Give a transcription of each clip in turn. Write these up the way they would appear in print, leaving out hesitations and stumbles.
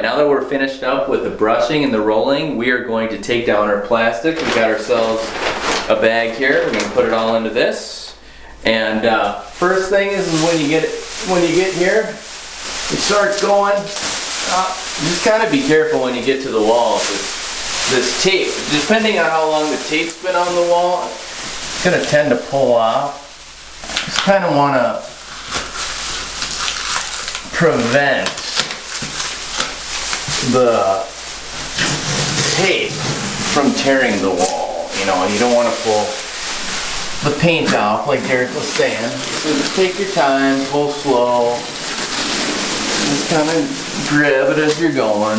now that we're finished up with the brushing and the rolling, we are going to take down our plastic. We got ourselves a bag here. We're gonna put it all into this. And first thing is when you get here, you start going. Just kind of be careful when you get to the walls. This tape, depending on how long the tape's been on the wall, it's gonna tend to pull off. Just kind of want to prevent the tape from tearing the wall. You know, you don't want to pull the paint off like Derek was saying. So just take your time, pull slow. Just kind of grab it as you're going.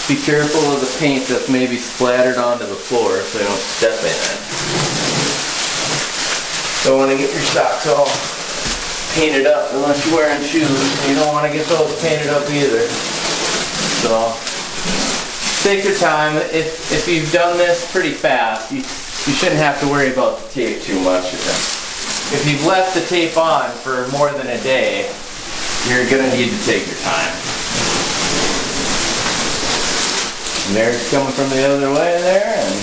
Be careful of the paint that's maybe splattered onto the floor so you don't step in it. Don't want to get your socks all painted up unless you're wearing shoes. You don't want to get those painted up either. So take your time. If you've done this pretty fast, you shouldn't have to worry about the tape too much. If you've left the tape on for more than a day, you're going to need to take your time. And there's coming from the other way there, and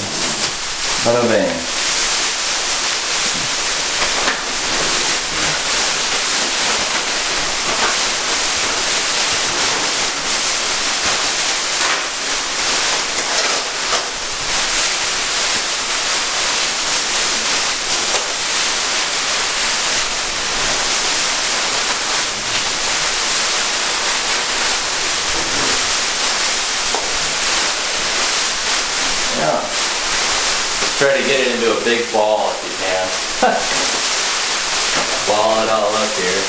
bada bang. Try to get it into a big ball if you can. Ball it all up here.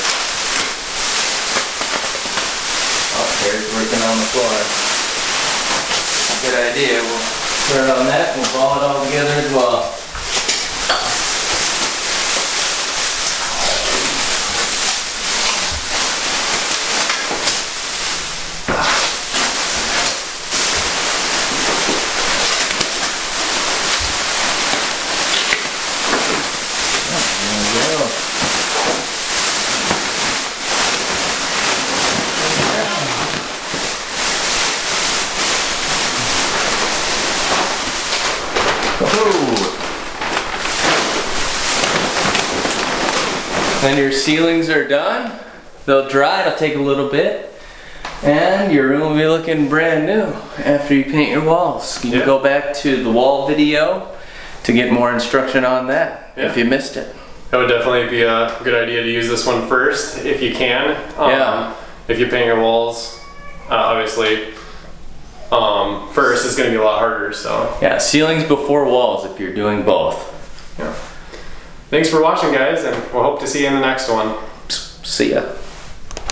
Oh, Terry's working on the floor. Good idea. We'll start on that and we'll ball it all together as well. When your ceilings are done, they'll dry, it'll take a little bit, and your room will be looking brand new after you paint your walls. You can go back to the wall video to get more instruction on that if you missed it. That would definitely be a good idea to use this one first if you can. If you paint your walls, obviously, first it's going to be a lot harder. So yeah, ceilings before walls if you're doing both. Yeah. Thanks for watching, guys, and we'll hope to see you in the next one. See ya.